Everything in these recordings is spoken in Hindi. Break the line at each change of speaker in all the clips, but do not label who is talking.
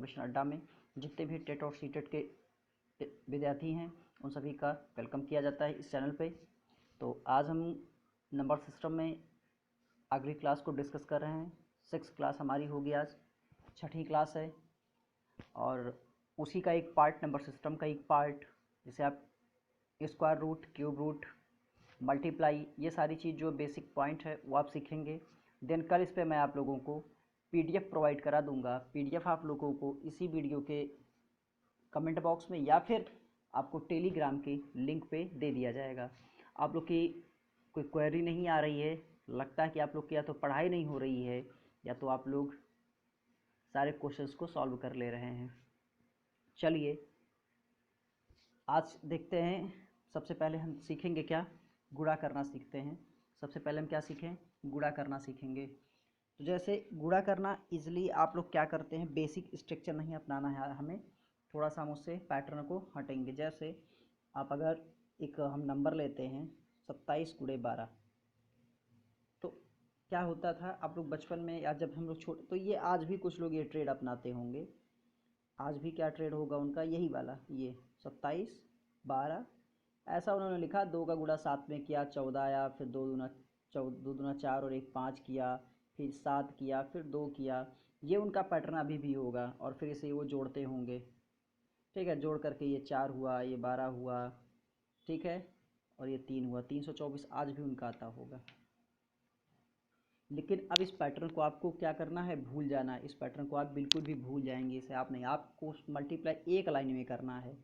इन्फॉर्मेशन अड्डा में जितने भी टेट और सीटेट के विद्यार्थी हैं उन सभी का वेलकम किया जाता है इस चैनल पे। तो आज हम नंबर सिस्टम में अगली क्लास को डिस्कस कर रहे हैं। 6th क्लास हमारी होगी आज, 6ठी क्लास है और उसी का एक पार्ट, नंबर सिस्टम का एक पार्ट, जैसे आप square root, cube root, multiply, ये सारी चीज़ जो बेसिक पॉइंट है वो आप सीखेंगे। देन कल इस पे मैं आप लोगों को पीडीएफ प्रोवाइड करा दूंगा। पीडीएफ आप लोगों को इसी वीडियो के कमेंट बॉक्स में या फिर आपको टेलीग्राम के लिंक पे दे दिया जाएगा। आप लोग की कोई क्वेरी नहीं आ रही है, लगता है कि आप लोग की या तो पढ़ाई नहीं हो रही है या तो आप लोग सारे क्वेश्चंस को सॉल्व कर ले रहे हैं। चलिए आज देखते हैं। सबसे पहले हम सीखेंगे क्या, गुणा करना सीखते हैं। सबसे पहले हम क्या सीखें, गुणा करना सीखेंगे। तो जैसे गुणा करना इजली आप लोग क्या करते हैं, बेसिक स्ट्रक्चर नहीं अपनाना है हमें, थोड़ा सा हम उससे पैटर्न को हटेंगे। जैसे आप अगर एक हम नंबर लेते हैं 27 × 12, तो क्या होता था आप लोग बचपन में या जब हम लोग छोटे, तो ये आज भी कुछ लोग ये ट्रेड अपनाते होंगे। आज भी क्या ट्रेड होगा उनका, यही वाला, ये 27 12 ऐसा उन्होंने लिखा, 2 का गुणा 7 में किया 14 आया, फिर 2 दूना 4 और 1 5 किया, फिर 7 किया, फिर 2 किया। ये उनका पैटर्न अभी भी होगा और फिर इसे वो जोड़ते होंगे। ठीक है, जोड़ करके ये 4 हुआ, ये 12 हुआ, ठीक है, और ये 3 हुआ, 324 आज भी उनका आता होगा। लेकिन अब इस पैटर्न को आपको क्या करना है, भूल जाना है। इस पैटर्न को आप बिल्कुल भी भूल जाएंगे, इसे आप नहीं, आपको मल्टीप्लाई एक लाइन में करना है।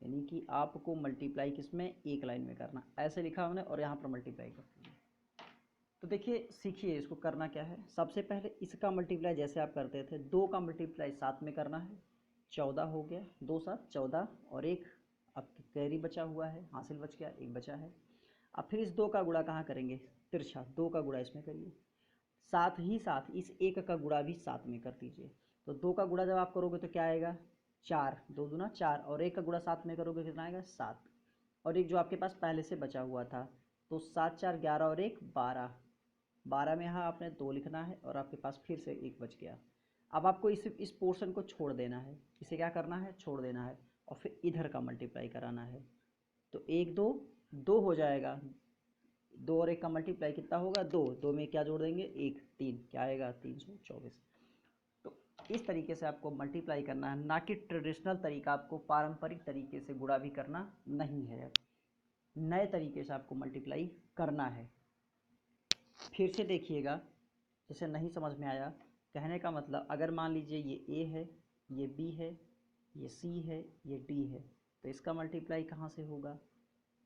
यानी कि आपको मल्टीप्लाई किसमें, एक लाइन में करना। ऐसे लिखा हमने और यहाँ पर मल्टीप्लाई कर दिया। तो देखिए सीखिए इसको करना क्या है। सबसे पहले इसका मल्टीप्लाई जैसे आप करते थे, 2 का मल्टीप्लाई 7 में करना है, 14 हो गया, 2 7 14 और एक अब कैरी बचा हुआ है, हासिल बच गया, एक बचा है। अब फिर इस 2 का गुणा कहाँ करेंगे, तिरछा, 2 का गुणा इसमें करिए, साथ ही साथ इस 1 का गुणा भी 7 में कर दीजिए। तो 2 का गुणा जब आप करोगे तो क्या आएगा, 4, 2 दूना 4, और 1 का गुणा 7 में करोगे कितना आएगा, 7, और एक जो आपके पास पहले से बचा हुआ था, तो 7 4 11 और 1 12, 12 में यहाँ आपने 2 लिखना है और आपके पास फिर से 1 बच गया। अब आपको इस पोर्शन को छोड़ देना है, इसे क्या करना है, छोड़ देना है, और फिर इधर का मल्टीप्लाई कराना है। तो 1 2 2 हो जाएगा, 2 और 1 का मल्टीप्लाई कितना होगा, 2, 2 में क्या जोड़ देंगे, 1, 3, क्या आएगा, 324। तो इस तरीके से आपको मल्टीप्लाई करना है, ना कि ट्रेडिशनल तरीका, आपको पारंपरिक तरीके से गुणा भी करना नहीं है, नए तरीके से आपको मल्टीप्लाई करना है। फिर से देखिएगा, जैसे नहीं समझ में आया, कहने का मतलब अगर मान लीजिए ये ए है, ये बी है, ये सी है, ये डी है, तो इसका मल्टीप्लाई कहाँ से होगा,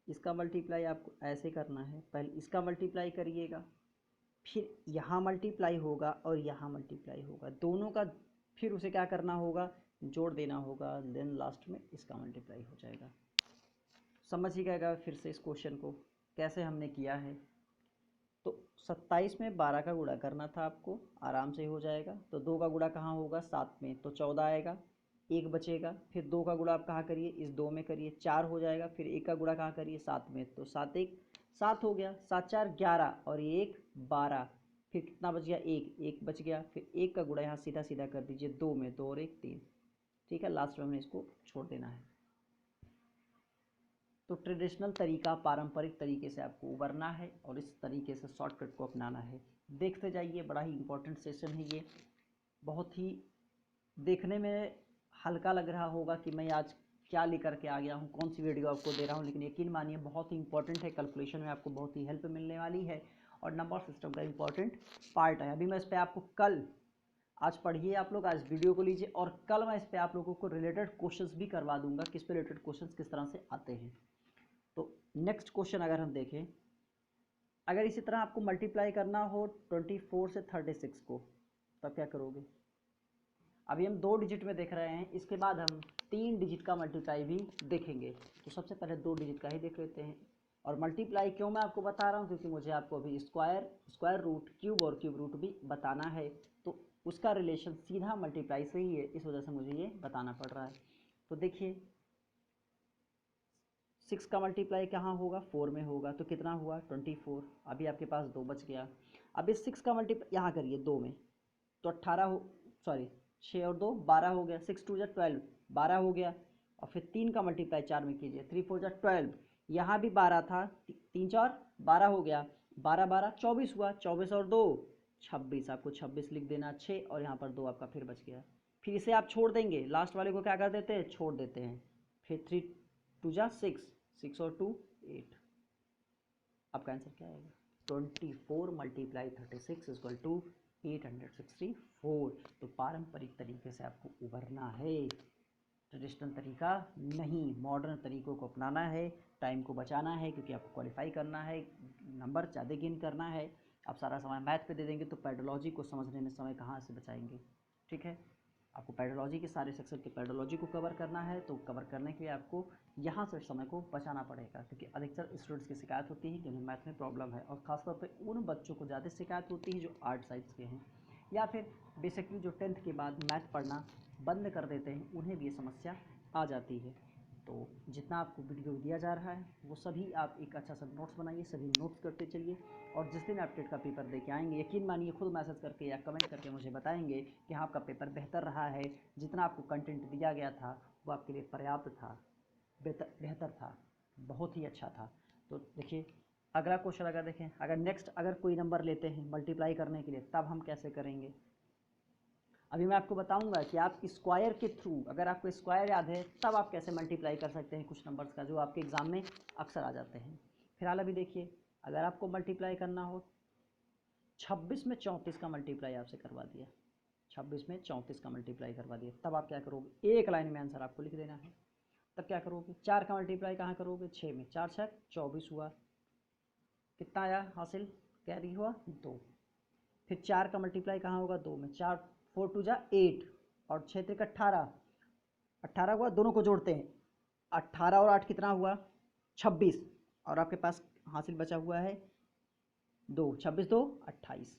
इसका मल्टीप्लाई आपको ऐसे करना है। पहले इसका मल्टीप्लाई करिएगा, फिर यहाँ मल्टीप्लाई होगा और यहाँ मल्टीप्लाई होगा, दोनों का फिर उसे क्या करना होगा, जोड़ देना होगा, देन लास्ट में इसका मल्टीप्लाई हो जाएगा। समझिएगा फिर से इस क्वेश्चन को कैसे हमने किया है। तो 27 में 12 का गुणा करना था आपको, आराम से हो जाएगा। तो 2 का गुणा कहाँ होगा, 7 में, तो 14 आएगा, 1 बचेगा। फिर 2 का गुणा आप कहाँ करिए, इस 2 में करिए, 4 हो जाएगा। फिर 1 का गुणा कहाँ करिए, 7 में, तो 7 1 7 हो गया, 7 4 11 और ये 1 12, फिर कितना बच गया, 1 बच गया। फिर 1 का गुणा यहाँ सीधा सीधा कर दीजिए, 2 में, 2 और 1 3, ठीक है, लास्ट में हमें इसको छोड़ देना है। तो ट्रेडिशनल तरीका, पारंपरिक तरीके से आपको उबरना है और इस तरीके से शॉर्टकट को अपनाना है। देखते जाइए, बड़ा ही इम्पोर्टेंट सेशन है ये। बहुत ही देखने में हल्का लग रहा होगा कि मैं आज क्या लेकर के आ गया हूँ, कौन सी वीडियो आपको दे रहा हूँ, लेकिन यकीन मानिए बहुत ही इंपॉर्टेंट है। कैलकुलेशन में आपको बहुत ही हेल्प मिलने वाली है और नंबर सिस्टम का इम्पॉर्टेंट पार्ट है। अभी मैं इस पर आपको कल, आज पढ़िए आप लोग, आज वीडियो को लीजिए और कल मैं इस पर आप लोगों को रिलेटेड क्वेश्चंस भी करवा दूंगा, किस पे रिलेटेड क्वेश्चंस किस तरह से आते हैं। तो नेक्स्ट क्वेश्चन अगर हम देखें, अगर इसी तरह आपको मल्टीप्लाई करना हो 24 से 36 को, तब क्या करोगे। अभी हम 2 डिजिट में देख रहे हैं, इसके बाद हम 3 डिजिट का मल्टीप्लाई भी देखेंगे। तो सबसे पहले 2 डिजिट का ही देख लेते हैं। और मल्टीप्लाई क्यों मैं आपको बता रहा हूँ, क्योंकि मुझे आपको अभी स्क्वायर रूट, क्यूब और क्यूब रूट भी बताना है, तो उसका रिलेशन सीधा मल्टीप्लाई से ही है, इस वजह से मुझे ये बताना पड़ रहा है। तो देखिए 6 का मल्टीप्लाई कहाँ होगा, 4 में होगा, तो कितना हुआ 24। अभी आपके पास 2 बच गया। अब इस 6 का मल्टीप्लाई यहाँ करिए 2 में, तो 18 हो, सॉरी 6 और 2 12 हो गया, 6 2 12, 12 हो गया। और फिर 3 का मल्टीप्लाई 4 में कीजिए, 3 4 12, यहाँ भी 12 था, 3 4 12 हो गया, 12 12 24 हुआ, 24 और 2 26, आपको 26 लिख देना, 6 और यहाँ पर 2 आपका फिर बच गया। फिर इसे आप छोड़ देंगे, लास्ट वाले को क्या कर देते हैं, छोड़ देते हैं। फिर 3 2 6, 6 और 2 8। आपका आंसर क्या आएगा, 24 मल्टीप्लाई 36 इक्वल टू 864। तो पारंपरिक तरीके से आपको उभरना है, ट्रेडिशनल तरीका नहीं, मॉडर्न तरीकों को अपनाना है, टाइम को बचाना है, क्योंकि आपको क्वालिफाई करना है, नंबर ज़्यादा गेन करना है। आप सारा समय मैथ पे दे देंगे तो पेडोलॉजी को समझने में समय कहाँ से बचाएंगे। ठीक है, आपको पेडोलॉजी के सारे सेक्शन के पेडोलॉजी को कवर करना है, तो कवर करने के लिए आपको यहाँ से समय को बचाना पड़ेगा, क्योंकि अधिकतर स्टूडेंट्स की शिकायत होती है कि उन्हें मैथ में प्रॉब्लम है, और ख़ासतौर पे उन बच्चों को ज़्यादा शिकायत होती है जो आर्ट साइंस के हैं, या फिर बेसिकली जो 10th के बाद मैथ पढ़ना बंद कर देते हैं, उन्हें भी ये समस्या आ जाती है। तो जितना आपको वीडियो दिया जा रहा है वो सभी आप एक अच्छा सा नोट्स बनाइए, सभी नोट्स करते चलिए, और जिस दिन आप टेट का पेपर दे के आएंगे, यकीन मानिए खुद मैसेज करके या कमेंट करके मुझे बताएंगे कि हाँ आपका पेपर बेहतर रहा है, जितना आपको कंटेंट दिया गया था वो आपके लिए पर्याप्त था, बेहतर था, बहुत ही अच्छा था। तो देखिए अगला क्वेश्चन अगर देखें, अगर नेक्स्ट अगर कोई नंबर लेते हैं मल्टीप्लाई करने के लिए, तब हम कैसे करेंगे। अभी मैं आपको बताऊंगा कि आप स्क्वायर के थ्रू, अगर आपको स्क्वायर याद है तब आप कैसे मल्टीप्लाई कर सकते हैं कुछ नंबर्स का जो आपके एग्जाम में अक्सर आ जाते हैं। फिलहाल अभी देखिए, अगर आपको मल्टीप्लाई करना हो, 26 में 34 का मल्टीप्लाई आपसे करवा दिया, 26 में 34 का मल्टीप्लाई करवा दिया, तब आप क्या करोगे, एक लाइन में आंसर आपको लिख देना है। तब क्या करोगे, 4 का मल्टीप्लाई कहाँ करोगे, 6 में, 4 6 24 हुआ, कितना आया हासिल, कैरी हुआ 2। फिर 4 का मल्टीप्लाई कहाँ होगा, 2 में, 4 4 2 8 और 6 3 18, 18 हुआ, दोनों को जोड़ते हैं, 18 और 8 कितना हुआ 26, और आपके पास हासिल बचा हुआ है 2, 26 2 28।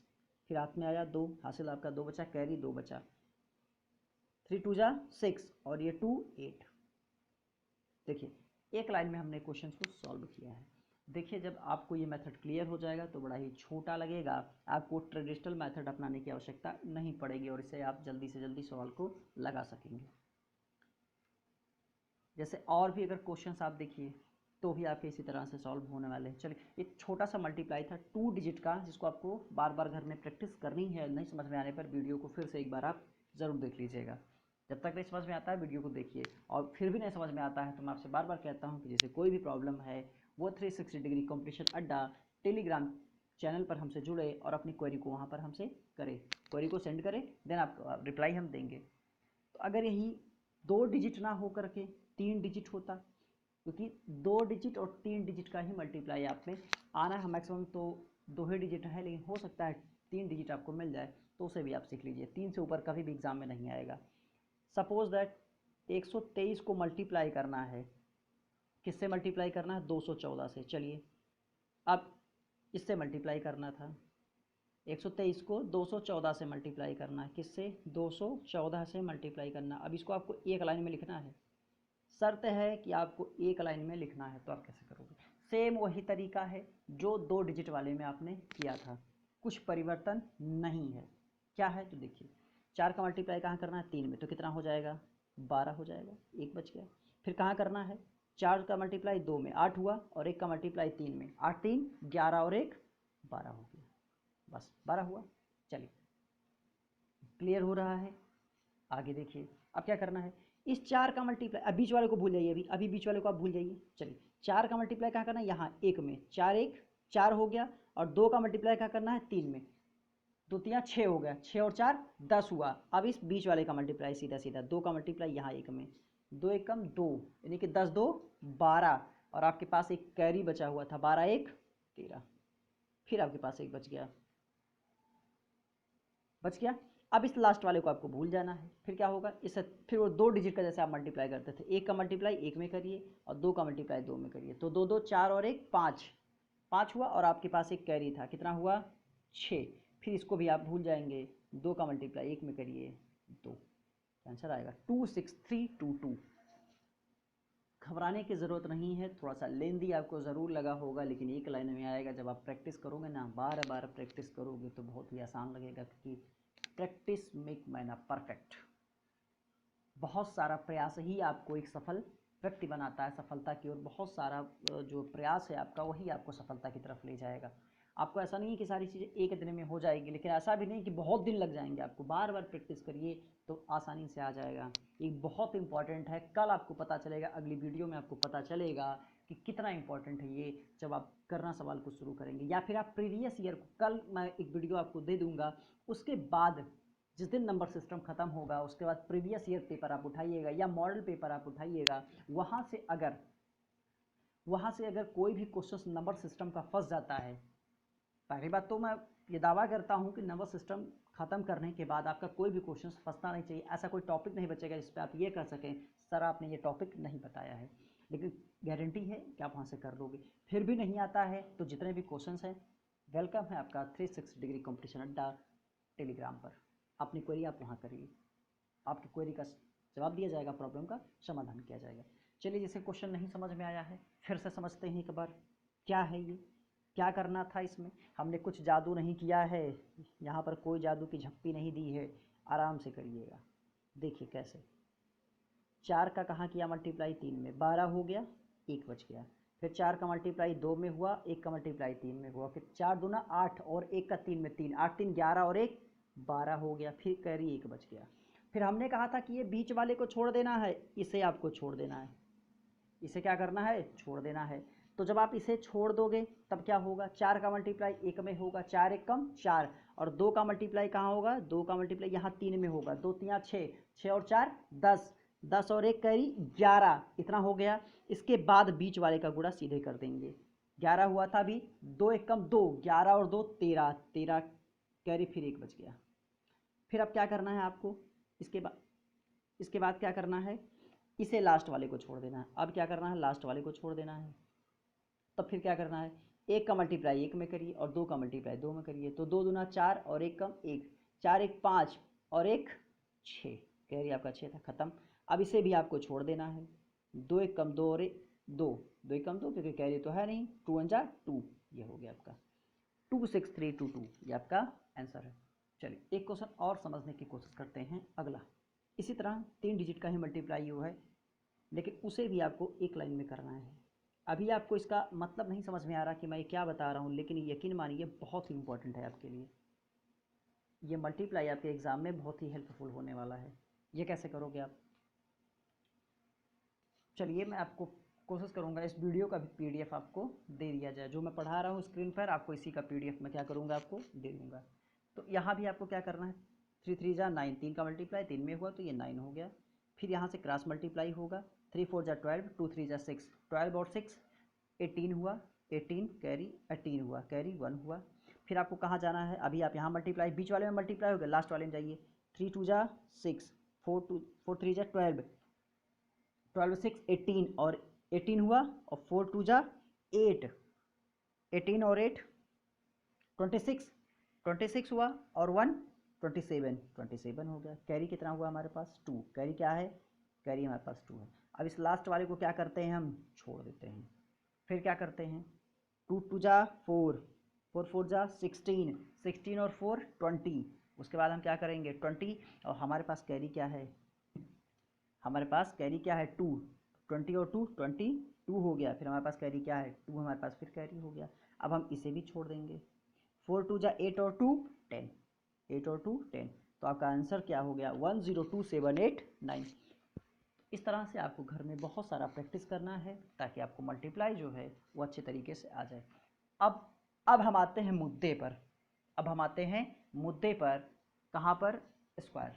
फिर हाथ में आया 2, हासिल आपका 2 बचा, कैरी 2 बचा, 3 2 6 और ये 2 8। देखिए एक लाइन में हमने क्वेश्चन को सॉल्व किया है। देखिए जब आपको ये मेथड क्लियर हो जाएगा तो बड़ा ही छोटा लगेगा, आपको ट्रेडिशनल मेथड अपनाने की आवश्यकता नहीं पड़ेगी, और इसे आप जल्दी से जल्दी सवाल को लगा सकेंगे। जैसे और भी अगर क्वेश्चंस आप देखिए तो भी आपके इसी तरह से सॉल्व होने वाले हैं। चलिए एक छोटा सा मल्टीप्लाई था 2 डिजिट का, जिसको आपको बार बार घर में प्रैक्टिस करनी है, नहीं समझ में आने पर वीडियो को फिर से एक बार आप ज़रूर देख लीजिएगा। जब तक नहीं समझ में आता है वीडियो को देखिए, और फिर भी नहीं समझ में आता है तो मैं आपसे बार बार कहता हूँ कि जैसे कोई भी प्रॉब्लम है वो 360 डिग्री कॉम्पिटिशन अड्डा टेलीग्राम चैनल पर हमसे जुड़े और अपनी क्वेरी को वहाँ पर हमसे करें, क्वेरी को सेंड करें, देन आपको रिप्लाई हम देंगे। तो अगर यही 2 डिजिट ना हो करके 3 डिजिट होता, क्योंकि 2 डिजिट और 3 डिजिट का ही मल्टीप्लाई आप में आना है, मैक्सिमम तो 2 ही डिजिट है, लेकिन हो सकता है 3 डिजिट आपको मिल जाए, तो उसे भी आप सीख लीजिए, 3 से ऊपर कभी भी एग्जाम में नहीं आएगा। सपोज दैट 123 को मल्टीप्लाई करना है, किससे मल्टीप्लाई करना है, 214 से। चलिए अब इससे मल्टीप्लाई करना था, 123 को 214 से मल्टीप्लाई करना है, किससे, 214 से मल्टीप्लाई करना। अब इसको आपको एक लाइन में लिखना है, शर्त है कि आपको एक लाइन में लिखना है। तो आप कैसे करोगे, सेम वही तरीका है जो 2 डिजिट वाले में आपने किया था, कुछ परिवर्तन नहीं है। क्या है तो देखिए, 4 का मल्टीप्लाई कहाँ करना है, 3 में, तो कितना हो जाएगा, 12 हो जाएगा, एक बच गया। फिर कहाँ करना है, 4 का मल्टीप्लाई 2 में 8 हुआ, और 1 का मल्टीप्लाई 3 में, 8 3 11 और 1 12 हो गया, बस 12 हुआ। चलिए क्लियर हो रहा है। आगे देखिए अब क्या करना है, इस 4 का मल्टीप्लाई, अब बीच वाले को भूल जाइए, अभी बीच वाले को आप भूल जाइए। चलिए 4 का मल्टीप्लाई कहाँ करना है, यहाँ 1 में, 4 1 4 हो गया, और 2 का मल्टीप्लाई कहाँ करना है, 3 में, 2 3 6 हो गया, 6 और 4 10 हुआ। अब इस बीच वाले का मल्टीप्लाई सीधा सीधा 2 का मल्टीप्लाई यहाँ 1 में, 2 1 कम 2, यानी कि 10 2 12, और आपके पास एक कैरी बचा हुआ था, 12 1 13, फिर आपके पास एक बच गया। अब इस लास्ट वाले को आपको भूल जाना है। फिर क्या होगा, इसे फिर वो 2 डिजिट का जैसे आप मल्टीप्लाई करते थे, 1 का मल्टीप्लाई 1 में करिए और 2 का मल्टीप्लाई 2 में करिए, तो 2 2 4 और 1 5, 5 हुआ, और आपके पास एक कैरी था, कितना हुआ 6। फिर इसको भी आप भूल जाएंगे, 2 का मल्टीप्लाई 1 में करिए 2, आंसर आएगा 26322। घबराने की ज़रूरत नहीं है, थोड़ा सा लेंदी आपको ज़रूर लगा होगा, लेकिन एक लाइन में आएगा। जब आप प्रैक्टिस करोगे ना, बार बार प्रैक्टिस करोगे तो बहुत ही आसान लगेगा, क्योंकि practice make man a perfect. बहुत सारा प्रयास ही आपको एक सफल व्यक्ति बनाता है, सफलता की ओर बहुत सारा जो प्रयास है आपका वही आपको सफलता की तरफ ले जाएगा। आपको ऐसा नहीं है कि सारी चीज़ें एक दिन में हो जाएगी, लेकिन ऐसा भी नहीं कि बहुत दिन लग जाएंगे। आपको बार बार प्रैक्टिस करिए तो आसानी से आ जाएगा। ये बहुत इंपॉर्टेंट है, कल आपको पता चलेगा, अगली वीडियो में आपको पता चलेगा कि कितना इंपॉर्टेंट है ये जब आप करना सवाल को शुरू करेंगे। या फिर आप प्रीवियस ईयर को, कल मैं एक वीडियो आपको दे दूंगा, उसके बाद जिस दिन नंबर सिस्टम खत्म होगा उसके बाद प्रीवियस ईयर पेपर आप उठाइएगा या मॉडल पेपर आप उठाइएगा। वहाँ से अगर कोई भी क्वेश्चन नंबर सिस्टम का फंस जाता है, पहली बात तो मैं ये दावा करता हूँ कि नंबर सिस्टम खत्म करने के बाद आपका कोई भी क्वेश्चन फंसना नहीं चाहिए। ऐसा कोई टॉपिक नहीं बचेगा जिस पे आप ये कर सकें सर आपने ये टॉपिक नहीं बताया है, लेकिन गारंटी है कि आप वहाँ से कर लोगे। फिर भी नहीं आता है तो जितने भी क्वेश्चन हैं, वेलकम है आपका 360 डिग्री कॉम्पिटिशन अड्डा टेलीग्राम पर। अपनी क्वेरी आप वहाँ करिए, आपकी क्वेरी का जवाब दिया जाएगा, प्रॉब्लम का समाधान किया जाएगा। चलिए, जिसे क्वेश्चन नहीं समझ में आया है फिर से समझते हैं एक बार, क्या है ये, क्या करना था इसमें। हमने कुछ जादू नहीं किया है, यहाँ पर कोई जादू की झप्पी नहीं दी है, आराम से करिएगा। देखिए कैसे, 4 का कहाँ किया मल्टीप्लाई, 3 में, 12 हो गया, 1 बच गया। फिर 4 का मल्टीप्लाई 2 में हुआ, 1 का मल्टीप्लाई 3 में हुआ। फिर 4 दूना 8 और 1 का 3 में 3, 8 3 11 और 1 12 हो गया। फिर कैरी 1 बच गया। फिर हमने कहा था कि ये बीच वाले को छोड़ देना है, इसे आपको छोड़ देना है, इसे क्या करना है, छोड़ देना है। तो जब आप इसे छोड़ दोगे तब क्या होगा, 4 का मल्टीप्लाई 1 में होगा, 4 1 कम 4, और 2 का मल्टीप्लाई कहाँ होगा, 2 का मल्टीप्लाई यहाँ 3 में होगा, 2 3 6, 6 और 4 10, 10 और 1 कैरी 11, इतना हो गया। इसके बाद बीच वाले का गुणा सीधे कर देंगे, 11 हुआ था अभी, 2 1 कम 2, 11 और 2 13, 13 कैरी फिर 1 बच गया। फिर अब क्या करना है आपको, इसके बाद क्या करना है, इसे लास्ट वाले को छोड़ देना है। अब क्या करना है, लास्ट वाले को छोड़ देना है। तब फिर क्या करना है, 1 का मल्टीप्लाई 1 में करिए और 2 का मल्टीप्लाई 2 में करिए। तो 2 दूना 4 और 1 कम 1, 4 1 5 और 1 6, कैरी आपका 6 था, खत्म। अब इसे भी आपको छोड़ देना है, 2 1 कम 2 और 1 2, 2 1 कम 2, क्योंकि कैरी तो है नहीं, 2 1 जा 2, ये हो गया आपका 26322, ये आपका आंसर है। चलिए एक क्वेश्चन और समझने की कोशिश करते हैं, अगला। इसी तरह 3 डिजिट का ही मल्टीप्लाई हुआ है, लेकिन उसे भी आपको एक लाइन में करना है। अभी आपको इसका मतलब नहीं समझ में आ रहा कि मैं ये क्या बता रहा हूँ, लेकिन यकीन मानिए बहुत ही इंपॉर्टेंट है आपके लिए। ये मल्टीप्लाई आपके एग्जाम में बहुत ही हेल्पफुल होने वाला है। ये कैसे करोगे आप, चलिए मैं आपको कोशिश करूँगा इस वीडियो का भी पीडीएफ आपको दे दिया जाए। जो मैं पढ़ा रहा हूँ स्क्रीन पर, आपको इसी का पीडीएफ मैं क्या करूँगा, आपको दे दूँगा। तो यहाँ भी आपको क्या करना है, 3 3 जा 9, 3 का मल्टीप्लाई 3 में हुआ तो ये 9 हो गया। फिर यहाँ से क्रॉस मल्टीप्लाई होगा, 3 4 जा 12, 2 3 जा 6, 12 और 6 18 हुआ, 18 कैरी 18 हुआ, कैरी 1 हुआ। फिर आपको कहाँ जाना है, अभी आप यहाँ मल्टीप्लाई, बीच वाले में मल्टीप्लाई हो गया, लास्ट वाले में जाइए, 3 2 जा 6, 4 3 जा 12, 12 6 18 और 18 हुआ, और 4 2 जा 8, 18 और 8 26, 26 हुआ, और 1 27, 27 हो गया। कैरी कितना हुआ हमारे पास, 2, कैरी क्या है, कैरी हमारे पास 2 है। अब इस लास्ट वाले को क्या करते हैं, हम छोड़ देते हैं। फिर क्या करते हैं, 2 2 जा 4, 4 4 जा 16, 16 और 4 20, उसके बाद हम क्या करेंगे 20, और हमारे पास कैरी क्या है, हमारे पास कैरी क्या है 2, 20 और 2 22 हो गया। फिर हमारे पास कैरी क्या है 2, हमारे पास फिर कैरी हो गया। अब हम इसे भी छोड़ देंगे, 4 2 जा 8 और 2 10, 8 और 2 10, तो आपका आंसर क्या हो गया 102789। इस तरह से आपको घर में बहुत सारा प्रैक्टिस करना है ताकि आपको मल्टीप्लाई जो है वो अच्छे तरीके से आ जाए। अब हम आते हैं मुद्दे पर, अब हम आते हैं मुद्दे पर, कहाँ पर, स्क्वायर।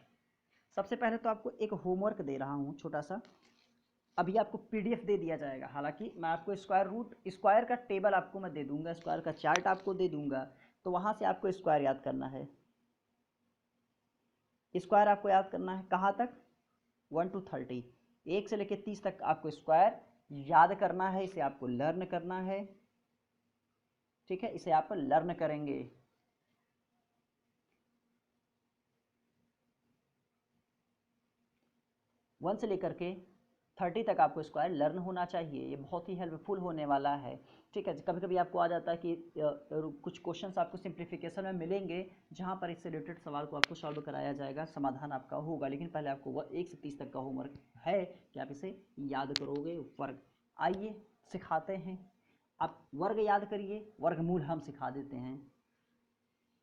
सबसे पहले तो आपको एक होमवर्क दे रहा हूँ छोटा सा, अभी आपको पीडीएफ दे दिया जाएगा। हालांकि मैं आपको स्क्वायर रूट, स्क्वायर का टेबल आपको मैं दे दूंगा, स्क्वायर का चार्ट आपको दे दूंगा, तो वहाँ से आपको स्क्वायर याद करना है। स्क्वायर आपको याद करना है कहाँ तक, 1 to 30, 1 से लेकर 30 तक आपको स्क्वायर याद करना है, इसे आपको लर्न करना है, ठीक है, इसे आप लर्न करेंगे। वन से लेकर के 30 तक आपको स्क्वायर लर्न होना चाहिए। ये बहुत ही हेल्पफुल होने वाला है, ठीक है। कभी कभी आपको आ जाता है कि कुछ क्वेश्चंस आपको सिंप्लीफिकेशन में मिलेंगे जहाँ पर इससे रिलेटेड सवाल को आपको सॉल्व कराया जाएगा, समाधान आपका होगा, लेकिन पहले आपको वह 1 से 30 तक का होमवर्क है कि आप इसे याद करोगे। वर्ग, आइए सिखाते हैं। आप वर्ग याद करिए, वर्गमूल हम सिखा देते हैं,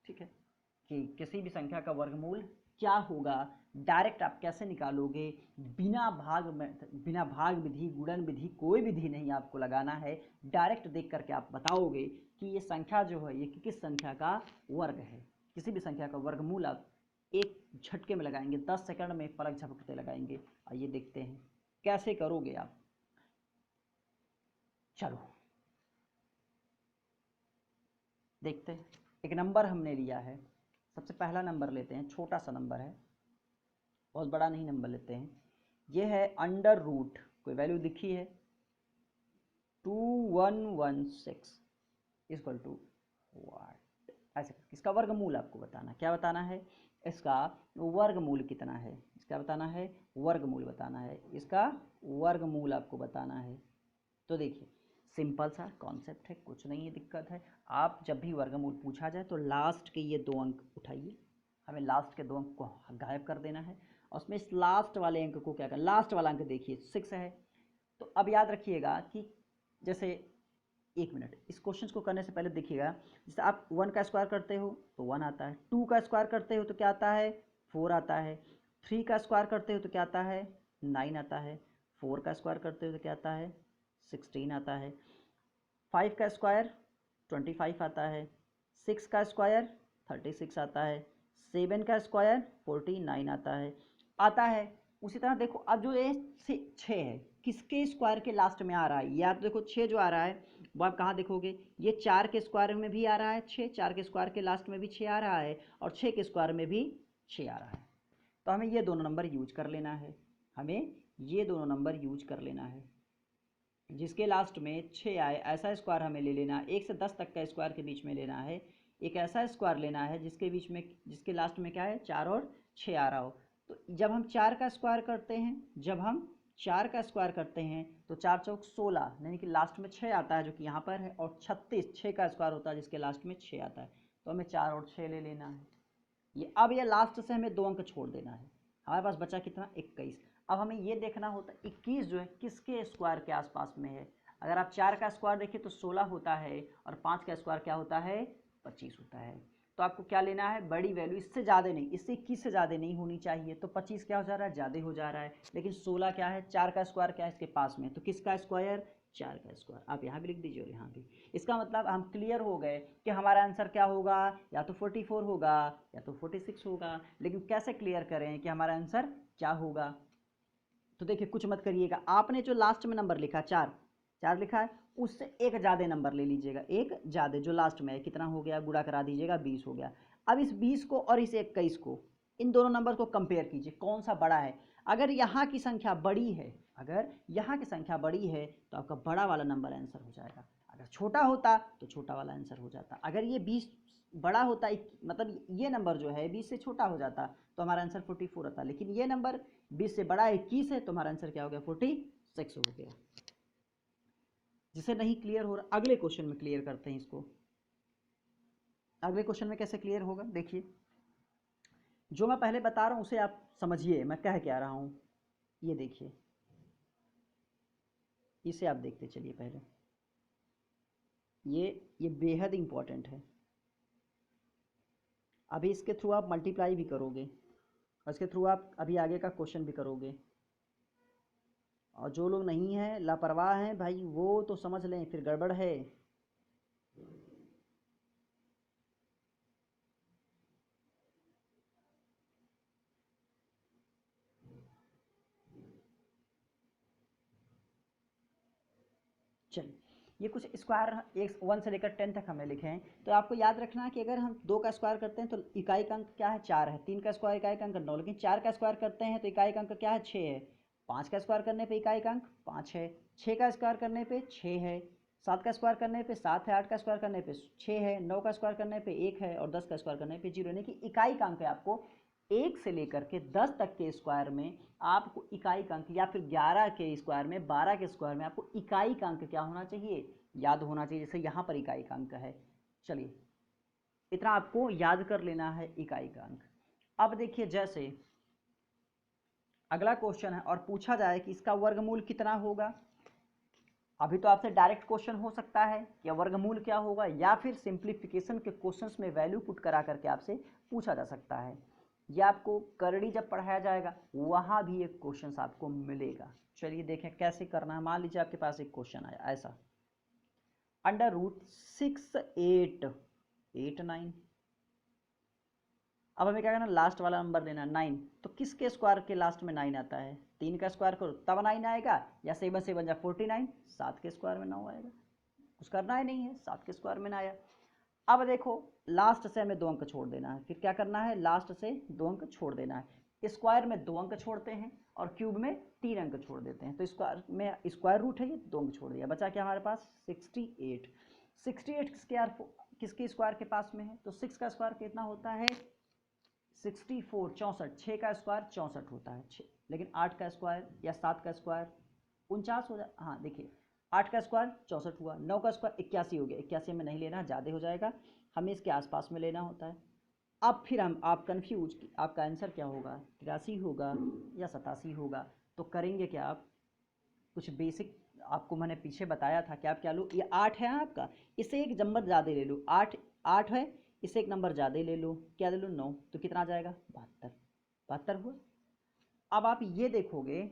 ठीक है, कि किसी भी संख्या का वर्गमूल क्या होगा, डायरेक्ट आप कैसे निकालोगे, बिना भाग विधि, गुणन विधि, कोई विधि नहीं आपको लगाना है। डायरेक्ट देख करके आप बताओगे कि ये संख्या जो है ये किस संख्या का वर्ग है। किसी भी संख्या का वर्गमूल आप एक झटके में लगाएंगे, 10 सेकंड में पलक झपकते लगाएंगे। आइए देखते हैं कैसे करोगे आप। चलो देखते हैं। एक नंबर हमने लिया है, सबसे पहला नंबर लेते हैं, छोटा सा नंबर है, बहुत बड़ा नहीं नंबर लेते हैं। ये है अंडर रूट, कोई वैल्यू दिखी है 2116 इक्वल टू वाट, ऐसे इसका वर्गमूल आपको बताना। क्या बताना है? इसका वर्गमूल कितना है, इसका बताना है, वर्गमूल बताना है, इसका वर्गमूल आपको बताना है। तो देखिए सिंपल सा कॉन्सेप्ट है, कुछ नहीं है दिक्कत है। आप जब भी वर्गमूल पूछा जाए तो लास्ट के ये 2 अंक उठाइए, हमें लास्ट के 2 अंक को गायब कर देना है, और उसमें इस लास्ट वाले अंक को क्या करना, लास्ट वाला अंक देखिए 6 है। तो अब याद रखिएगा कि जैसे 1 मिनट, इस क्वेश्चन को करने से पहले देखिएगा, जैसे आप 1 का स्क्वायर करते हो तो 1 आता है, 2 का स्क्वायर करते हो तो क्या आता है, 4 आता है, 3 का स्क्वायर करते हो तो क्या आता है, 9 आता है, 4 का स्क्वायर करते हो तो क्या आता है, 16 आता है, 5 का स्क्वायर 25 आता है, 6 का स्क्वायर 36 आता है, 7 का स्क्वायर 49 आता है। उसी तरह देखो अब जो ये 6 है, किसके स्क्वायर के लास्ट में आ रहा है, या तो देखो 6 जो आ रहा है वो आप कहाँ देखोगे, ये 4 के स्क्वायर में भी आ रहा है 6, 4 के स्क्वायर के लास्ट में भी 6 आ रहा है, और 6 के स्क्वायर में भी 6 आ रहा है। तो हमें ये दोनों नंबर यूज कर लेना है, हमें ये दोनों नंबर यूज कर लेना है। जिसके लास्ट में 6 आए ऐसा स्क्वायर हमें ले लेना है, 1 से 10 तक का स्क्वायर के बीच में लेना है। एक ऐसा स्क्वायर लेना है जिसके बीच में, जिसके लास्ट में क्या है, 4 और 6 आ रहा हो। तो जब हम 4 का स्क्वायर करते हैं, जब हम 4 का स्क्वायर करते हैं तो 4 चौक 16, यानी कि लास्ट में 6 आता है जो कि यहाँ पर है, और 36 6 का स्क्वायर होता है जिसके लास्ट में 6 आता है। तो हमें 4 और 6 ले लेना है। ये अब ये लास्ट से हमें 2 अंक छोड़ देना है, हमारे पास बचा कितना, 21। अब हमें ये देखना होता है 21 जो है किसके स्क्वायर के आसपास में है। अगर आप 4 का स्क्वायर देखें तो 16 होता है, और 5 का स्क्वायर क्या होता है, 25 होता है। तो आपको क्या लेना है, बड़ी वैल्यू, इससे ज़्यादा नहीं, इससे 21 से ज़्यादा नहीं होनी चाहिए। तो 25 क्या हो जा रहा है, ज़्यादा हो जा रहा है, लेकिन 16 क्या है, 4 का स्क्वायर क्या है इसके पास में, तो किसका स्क्वायर, 4 का स्क्वायर। आप यहाँ भी लिख दीजिए और यहाँ भी। इसका मतलब हम क्लियर हो गए कि हमारा आंसर क्या होगा, या तो 44 होगा या तो 46 होगा। लेकिन कैसे क्लियर करें कि हमारा आंसर क्या होगा, तो देखिए कुछ मत करिएगा, आपने जो लास्ट में नंबर लिखा 4 लिखा है, उससे एक ज़्यादा नंबर ले लीजिएगा, एक ज़्यादा जो लास्ट में है, कितना हो गया, गुणा करा दीजिएगा, 20 हो गया। अब इस 20 को और इस 21 को, इन दोनों नंबर को कंपेयर कीजिए, कौन सा बड़ा है। अगर यहाँ की संख्या बड़ी है, अगर यहाँ की संख्या बड़ी है तो आपका बड़ा वाला नंबर आंसर हो जाएगा, अगर छोटा होता तो छोटा वाला आंसर हो जाता। अगर ये 20 बड़ा होता, मतलब ये नंबर जो है 20 से छोटा हो जाता तो हमारा आंसर 44 आता, लेकिन ये नंबर 20 से बड़ा 21 है तो हमारा आंसर क्या हो गया, 46 हो गया। जिसे नहीं क्लियर हो रहा, अगले क्वेश्चन में क्लियर करते हैं इसको। अगले क्वेश्चन में कैसे क्लियर होगा, देखिए जो मैं पहले बता रहा हूँ उसे आप समझिए मैं कह क्या रहा हूँ। ये देखिए, इसे आप देखते चलिए पहले, ये बेहद इंपॉर्टेंट है। अभी इसके थ्रू आप मल्टीप्लाई भी करोगे, और इसके थ्रू आप अभी आगे का क्वेश्चन भी करोगे। और जो लोग नहीं हैं, लापरवाह हैं भाई, वो तो समझ लें फिर गड़बड़ है। चलिए, ये कुछ स्क्वायर 1 से लेकर 10 तक हमने लिखे हैं। तो आपको याद रखना है कि अगर हम 2 का स्क्वायर करते हैं तो इकाई का अंक क्या है, 4 है, 3 का स्क्वायर इकाई का अंक 9, लेकिन 4 का स्क्वायर करते हैं तो इकाई का अंक क्या है, 6 है, 5 का स्क्वायर करने पे इकाई का अंक 5 है, 6 का स्क्वायर करने पे 6 है, 7 का स्क्वायर करने पे 7 है, 8 का स्क्वायर करने पे 6 है, 9 का स्क्वायर करने पे 1 है, और 10 का स्क्वायर करने पे 0, यानी कि इकाई का अंक है आपको 1 से लेकर के 10 तक के स्क्वायर में आपको इकाई का अंक, या फिर 11 के स्क्वायर में, 12 के स्क्वायर में आपको इकाई का अंक क्या होना चाहिए, याद होना चाहिए। जैसे यहाँ पर इकाई का अंक है, चलिए इतना आपको याद कर लेना है इकाई का अंक। अब देखिए जैसे अगला क्वेश्चन है और पूछा जाए कि इसका वर्गमूल कितना होगा। अभी तो आपसे डायरेक्ट क्वेश्चन हो सकता है कि वर्गमूल क्या होगा, या फिर सिंप्लीफिकेशन के क्वेश्चंस में वैल्यू पुट करा करके आपसे पूछा जा सकता है। यह आपको करड़ी जब पढ़ाया जाएगा वहाँ भी एक क्वेश्चन आपको मिलेगा। चलिए देखें कैसे करना है। मान लीजिए आपके पास एक क्वेश्चन आया ऐसा, √6 8 8 9। अब हमें क्या करना, लास्ट वाला नंबर लेना 9। तो किसके स्क्वायर के लास्ट में 9 आता है, 3 का स्क्वायर करो तब 9 आएगा, या 7 7 जा 49, 7 के स्क्वायर में 9 आएगा। कुछ करना ही नहीं है, 7 के स्क्वायर में ना आया। अब देखो लास्ट से हमें 2 अंक छोड़ देना है। फिर क्या करना है, लास्ट से 2 अंक छोड़ देना है। स्क्वायर में 2 अंक छोड़ते हैं और क्यूब में 3 अंक छोड़ देते हैं। तो स्क्वायर में स्क्वायर रूट है, ये 2 अंक छोड़ दिया, बचा क्या हमारे पास 68। 68 किसके स्क्वायर के पास में है, तो 6 का स्क्वायर कितना होता है 64, 64, 6 का स्क्वायर 64 होता है 6, लेकिन 8 का स्क्वायर या 7 का स्क्वायर 49 हो जाए। हाँ देखिए 8 का स्क्वायर 64 हुआ, 9 का स्क्वायर 81 हो गया, 81 में नहीं लेना, ज़्यादा हो जाएगा, हमें इसके आसपास में लेना होता है। अब फिर आप कन्फ्यूज कि आपका आंसर क्या होगा, 83 होगा या 87 होगा। तो करेंगे क्या, आप कुछ बेसिक आपको मैंने पीछे बताया था कि आप क्या लो, ये 8 है आपका, इसे एक नंबर ज़्यादा ले लो, 8 8 है, इसे एक नंबर ज़्यादा ले लो, क्या ले लो 9, तो कितना आ जाएगा 72, 72 हुआ। अब आप ये देखोगे,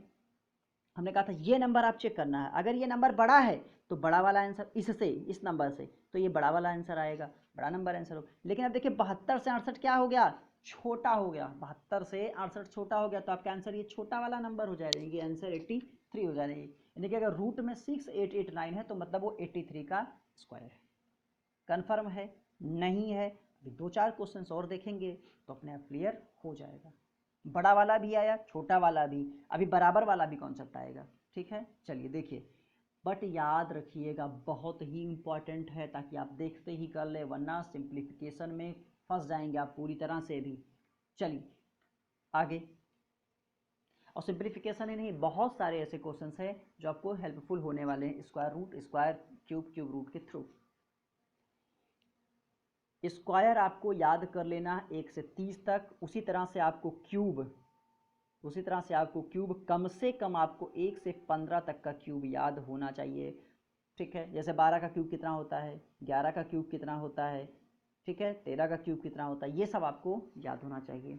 हमने कहा था ये नंबर आप चेक करना है, अगर ये नंबर बड़ा है तो बड़ा वाला आंसर, इससे इस नंबर से तो ये बड़ा वाला आंसर आएगा, बड़ा नंबर आंसर हो। लेकिन अब देखिए 72 से 68 क्या हो गया, छोटा हो गया, 72 से 68 छोटा हो गया, तो आपका आंसर ये छोटा वाला नंबर हो जाएगा, ये आंसर 83 हो जाएगी। यानी कि अगर रूट में 6 8 8 9 है तो मतलब वो 83 का स्क्वायर है। कन्फर्म है, नहीं है, अभी 2-4 क्वेश्चन और देखेंगे तो अपने आप क्लियर हो जाएगा। बड़ा वाला भी आया, छोटा वाला भी, अभी बराबर वाला भी कॉन्सेप्ट आएगा। ठीक है, चलिए देखिए, बट याद रखिएगा बहुत ही इंपॉर्टेंट है, ताकि आप देखते ही कर ले, वरना सिंप्लीफिकेशन में फंस जाएंगे आप पूरी तरह से भी। चलिए आगे, और सिंप्लीफिकेशन ही नहीं, बहुत सारे ऐसे क्वेश्चंस हैं जो आपको हेल्पफुल होने वाले हैं square root, square cube, cube root के थ्रू। स्क्वायर आपको याद कर लेना 1 से 30 तक, उसी तरह से आपको क्यूब कम से कम आपको 1 से 15 तक का क्यूब याद होना चाहिए। ठीक है, जैसे 12 का क्यूब कितना होता है, 11 का क्यूब कितना होता है, ठीक है, 13 का क्यूब कितना होता है, ये सब आपको याद होना चाहिए।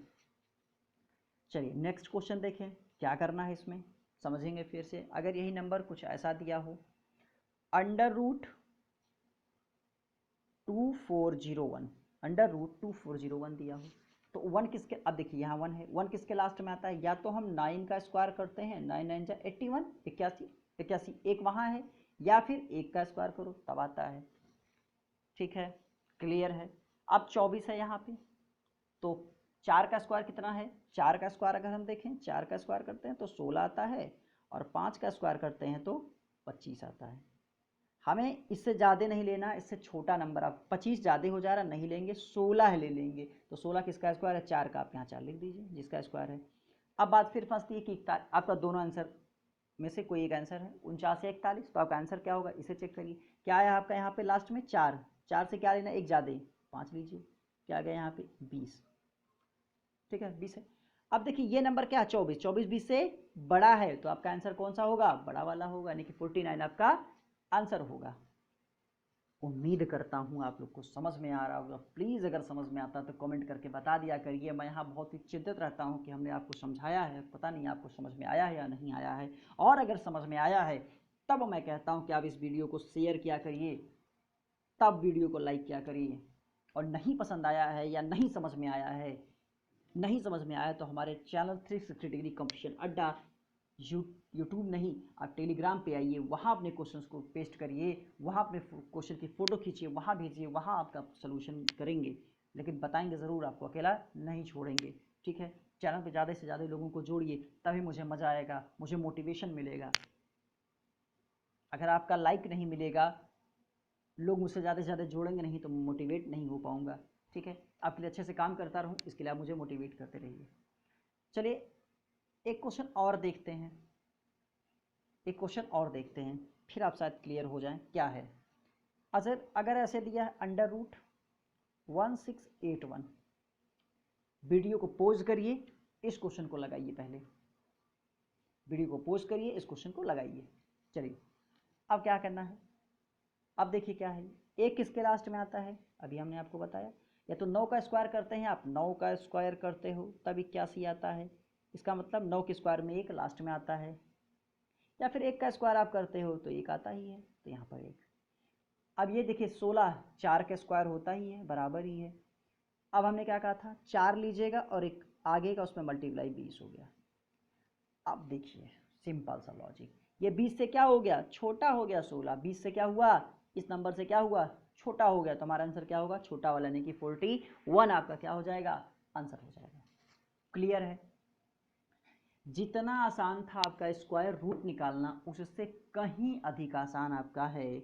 चलिए नेक्स्ट क्वेश्चन देखें, क्या करना है इसमें समझेंगे फिर से। अगर यही नंबर कुछ ऐसा दिया हो, √2401, √2401 दिया हो, तो 1 किसके, अब देखिए यहाँ 1 है, 1 किसके लास्ट में आता है, या तो हम 9 का स्क्वायर करते हैं, 9 9 जा 81, 81 81, एक वहाँ है, या फिर 1 का स्क्वायर करो तब आता है। ठीक है, क्लियर है। अब 24 है यहाँ पे, तो 4 का स्क्वायर कितना है, 4 का स्क्वायर अगर हम देखें, 4 का स्क्वायर करते हैं तो 16 आता है, और 5 का स्क्वायर करते हैं तो 25 आता है। हमें इससे ज़्यादा नहीं लेना, इससे छोटा नंबर, आप 25 ज़्यादा हो जा रहा नहीं लेंगे, 16 ले लेंगे। तो 16 किसका स्क्वायर है, 4 का, आप यहाँ 4 लिख दीजिए जिसका स्क्वायर है। अब बात फिर फंसती है कि आपका दोनों आंसर में से कोई एक आंसर है, 49 या 41, तो आपका आंसर क्या होगा, इसे चेक करिए। क्या है आपका यहाँ पे लास्ट में 4, 4 से क्या लेना, एक ज़्यादा, 5 लीजिए, क्या आ गया यहाँ पे 20। ठीक है 20 है। अब देखिए ये नंबर क्या है 24, 24 20 से बड़ा है, तो आपका आंसर कौन सा होगा, बड़ा वाला होगा, यानी कि 49 आपका आंसर होगा। उम्मीद करता हूँ आप लोग को समझ में आ रहा होगा। प्लीज़ अगर समझ में आता तो कमेंट करके बता दिया करिए। मैं यहाँ बहुत ही चिंतित रहता हूँ कि हमने आपको समझाया है, पता नहीं आपको समझ में आया है या नहीं आया है। और अगर समझ में आया है तब मैं कहता हूँ कि आप इस वीडियो को शेयर किया करिए, तब वीडियो को लाइक किया करिए। और नहीं पसंद आया है या नहीं समझ में आया है, नहीं समझ में आया तो हमारे चैनल 360 डिग्री कंपटीशन अड्डा यूट्यूब नहीं, आप टेलीग्राम पे आइए, वहाँ अपने क्वेश्चंस को पेस्ट करिए, वहाँ अपने क्वेश्चन की फ़ोटो खींचिए, वहाँ भेजिए, वहाँ आपका सलूशन करेंगे, लेकिन बताएंगे ज़रूर, आपको अकेला नहीं छोड़ेंगे। ठीक है, चैनल पे ज़्यादा से ज़्यादा लोगों को जोड़िए, तभी मुझे मज़ा आएगा, मुझे मोटिवेशन मिलेगा। अगर आपका लाइक नहीं मिलेगा, लोग मुझसे ज़्यादा से ज़्यादा जोड़ेंगे नहीं, तो मोटिवेट नहीं हो पाऊँगा। ठीक है, आपके लिए अच्छे से काम करता रहूँ, इसके लिए आप मुझे मोटिवेट करते रहिए। चलिए एक क्वेश्चन और देखते हैं, एक क्वेश्चन और देखते हैं, फिर आप शायद क्लियर हो जाएं क्या है। अगर ऐसे दिया है अंडर रूट 1681, वीडियो को पॉज करिए, इस क्वेश्चन को लगाइए, पहले वीडियो को पॉज करिए, इस क्वेश्चन को लगाइए। चलिए अब क्या करना है, अब देखिए क्या है, एक किसके लास्ट में आता है, अभी हमने आपको बताया, या तो 9 का स्क्वायर करते हैं आप, 9 का स्क्वायर करते हो तब 81 आता है, इसका मतलब 9 के स्क्वायर में 1 लास्ट में आता है, या फिर 1 का स्क्वायर आप करते हो तो 1 आता ही है, तो यहाँ पर 1। अब ये देखिए 16 4 का स्क्वायर होता ही है, बराबर ही है। अब हमने क्या कहा था, 4 लीजिएगा और एक आगे का उसमें मल्टीप्लाई 20 हो गया। अब देखिए सिंपल सा लॉजिक, ये 20 से क्या हो गया, छोटा हो गया 16, 20 से क्या हुआ, इस नंबर से क्या हुआ, छोटा हो गया, तो हमारा आंसर क्या होगा, छोटा वाला यानी कि 41 आपका क्या हो जाएगा, आंसर हो जाएगा। क्लियर है, जितना आसान था आपका स्क्वायर रूट निकालना, उससे कहीं अधिक आसान आपका है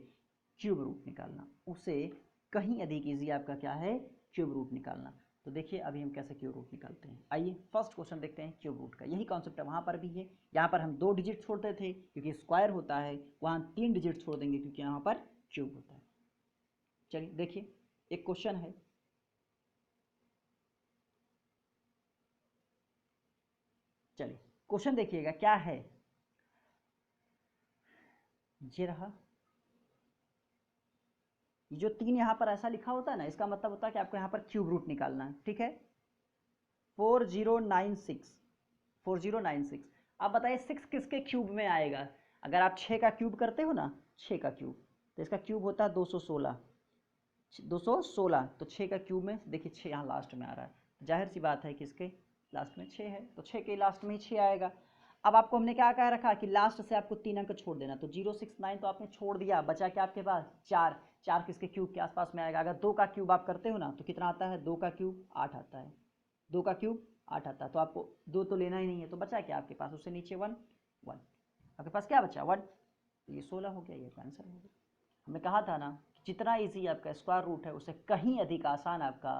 क्यूब रूट निकालना, उससे कहीं अधिक इजी आपका क्या है, क्यूब रूट निकालना। तो देखिए अभी हम कैसे क्यूब रूट निकालते हैं, आइए फर्स्ट क्वेश्चन देखते हैं क्यूब रूट का। यही कॉन्सेप्ट है वहाँ पर भी है, यहाँ पर हम 2 डिजिट छोड़ते थे क्योंकि स्क्वायर होता है, वहाँ 3 डिजिट छोड़ देंगे क्योंकि यहाँ पर क्यूब होता है। चलिए देखिए एक क्वेश्चन है, चलिए क्वेश्चन देखिएगा क्या है, ये रहा, ये जो 3 यहाँ पर ऐसा लिखा होता है ना, इसका मतलब होता है कि आपको यहाँ पर क्यूब रूट निकालना है, ठीक है। 4096 आप बताइए 6 किसके क्यूब में आएगा, अगर आप 6 का क्यूब करते हो ना, 6 का क्यूब, तो इसका क्यूब होता है 216, 216, तो 6 का क्यूब में देखिए 6 यहाँ लास्ट में आ रहा है, जाहिर सी बात है कि इसके लास्ट में 6 है, तो 6 के लास्ट में ही 6 आएगा। अब आपको हमने क्या कह रखा कि लास्ट से आपको 3 अंक छोड़ देना, तो 069 तो आपने छोड़ दिया, बचा क्या आपके पास 4, 4 किसके क्यूब के आसपास में आएगा, अगर 2 का क्यूब आप करते हो ना तो कितना आता है, 2 का क्यूब 8 आता है, 2 का क्यूब 8 आता है, तो आपको 2 तो लेना ही नहीं है, तो बचा क्या आपके पास, उससे नीचे 1 1, आपके पास क्या बचा 1, तो ये 16 हो गया, ये आंसर हो गया। हमने कहा था ना जितना इजी आपका स्क्वायर रूट है उससे कहीं अधिक आसान आपका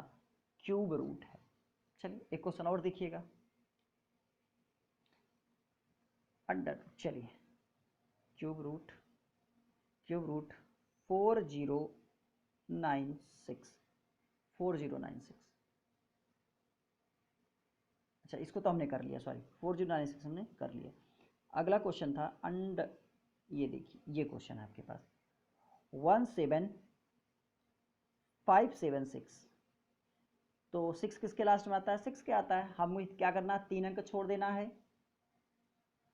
क्यूब रूट है। चलिए एक क्वेश्चन और देखिएगा, अंडर, चलिए क्यूब रूट 4096, अच्छा इसको तो हमने कर लिया, सॉरी 4096 हमने कर लिया। अगला क्वेश्चन था ये देखिए ये क्वेश्चन है आपके पास 17576, तो 6 किसके लास्ट में आता है, 6 के आता है, हमें क्या करना है, 3 अंक छोड़ देना है,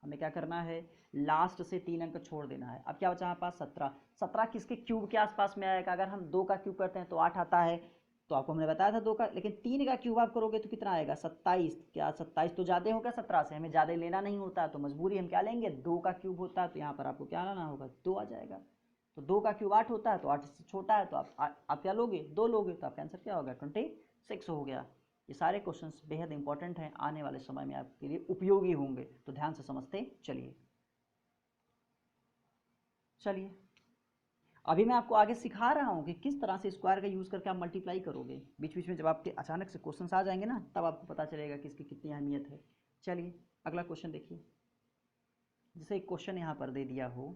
हमें क्या करना है, लास्ट से 3 अंक छोड़ देना है। अब क्या बचा हमारे पास 17, 17 किसके क्यूब के आसपास में आएगा, अगर हम 2 का क्यूब करते हैं तो 8 आता है, तो आपको हमने बताया था 2 का, लेकिन 3 का क्यूब आप करोगे तो कितना आएगा 27, क्या 27 तो ज़्यादा होगा 17 से, हमें ज़्यादा लेना नहीं होता, तो मजबूरी हम क्या लेंगे, 2 का क्यूब होता है, तो यहाँ पर आपको क्या लाना होगा, 2 आ जाएगा, तो 2 का क्यूब 8 होता है, तो 8 से छोटा है, तो आप क्या लोगे, 2 लोगे, तो आपका आंसर क्या होगा 26 हो गया। ये सारे क्वेश्चंस बेहद इंपॉर्टेंट हैं, आने वाले समय में आपके लिए उपयोगी होंगे, तो ध्यान से समझते चलिए। चलिए अभी मैं आपको आगे सिखा रहा हूँ कि किस तरह से स्क्वायर का यूज़ करके आप मल्टीप्लाई करोगे, बीच बीच में जब आपके अचानक से क्वेश्चंस आ जाएंगे ना, तब आपको पता चलेगा कि इसकी कितनी अहमियत है। चलिए अगला क्वेश्चन देखिए, जैसे एक क्वेश्चन यहाँ पर दे दिया हो,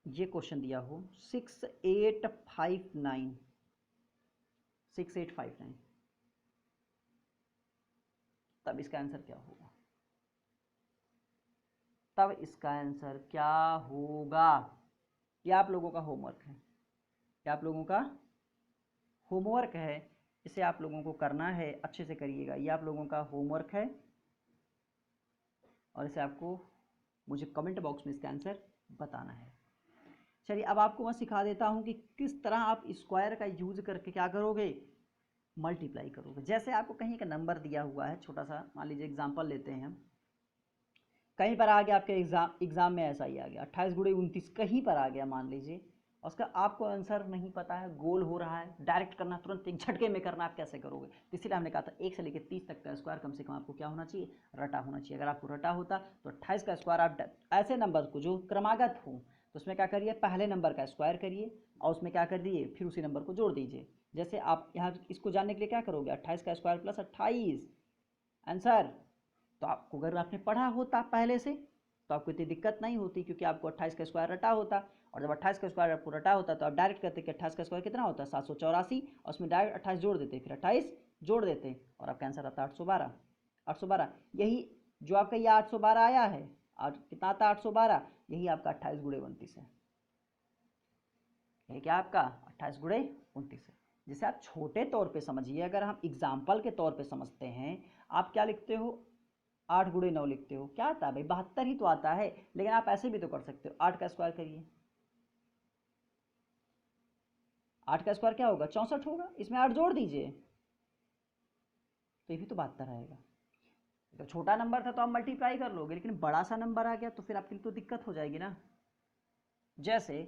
ये क्वेश्चन दिया हो 6859, तब इसका आंसर क्या होगा, तब इसका आंसर क्या होगा, ये आप लोगों का होमवर्क है, ये आप लोगों का होमवर्क है, इसे आप लोगों को करना है, अच्छे से करिएगा, ये आप लोगों का होमवर्क है, और इसे आपको मुझे कमेंट बॉक्स में इसका आंसर बताना है। चलिए अब आपको मैं सिखा देता हूँ कि किस तरह आप स्क्वायर का यूज करके क्या करोगे, मल्टीप्लाई करोगे। जैसे आपको कहीं का नंबर दिया हुआ है, छोटा सा मान लीजिए एग्जाम्पल लेते हैं हम, कहीं पर आ गया आपके एग्जाम में ऐसा ही आ गया 28 गुणे 29, कहीं पर आ गया मान लीजिए, उसका आपको आंसर नहीं पता है, गोल हो रहा है, डायरेक्ट करना, तुरंत एक झटके में करना, आप कैसे करोगे, तो इसलिए हमने कहा था 1 से लेकर 30 तक का स्क्वायर कम से कम आपको क्या होना चाहिए, रटा होना चाहिए। अगर आपको रटा होता तो 28 का स्क्वायर आप ऐसे नंबर को जो क्रमागत हो, तो उसमें क्या करिए, पहले नंबर का स्क्वायर करिए और उसमें क्या कर दिए, फिर उसी नंबर को जोड़ दीजिए। जैसे आप यहाँ इसको जानने के लिए क्या करोगे, 28 का स्क्वायर प्लस 28 आंसर। तो आपको अगर आपने पढ़ा होता पहले से तो आपको इतनी दिक्कत नहीं होती, क्योंकि आपको 28 का स्क्वायर रटा होता। और जब 28 का स्क्वायर आपको रटा होता तो आप डायरेक्ट करते कि 28 का स्क्वायर कितना होता है 784, और उसमें डायरेक्ट 28 जोड़ देते, फिर 28 जोड़ देते और आपका आंसर आता 812। 812 यही जो आपका ये 812 आया है, कितना आता 812, यही आपका 28 गुणे 29 है। यही क्या आपका 28 गुणे 29 है। जिसे आप छोटे तौर पे समझिए, अगर हम एग्जाम्पल के तौर पे समझते हैं, आप क्या लिखते हो, 8 गुणे 9 लिखते हो, क्या आता है भाई 72 ही तो आता है। लेकिन आप ऐसे भी तो कर सकते हो, 8 का स्क्वायर करिए, 8 का स्क्वायर क्या होगा 64 होगा, इसमें 8 जोड़ दीजिए तो ये भी तो 72 आएगा। तो छोटा नंबर था तो आप मल्टीप्लाई कर लोगे, लेकिन बड़ा सा नंबर आ गया तो फिर आपके लिए तो दिक्कत हो जाएगी ना। जैसे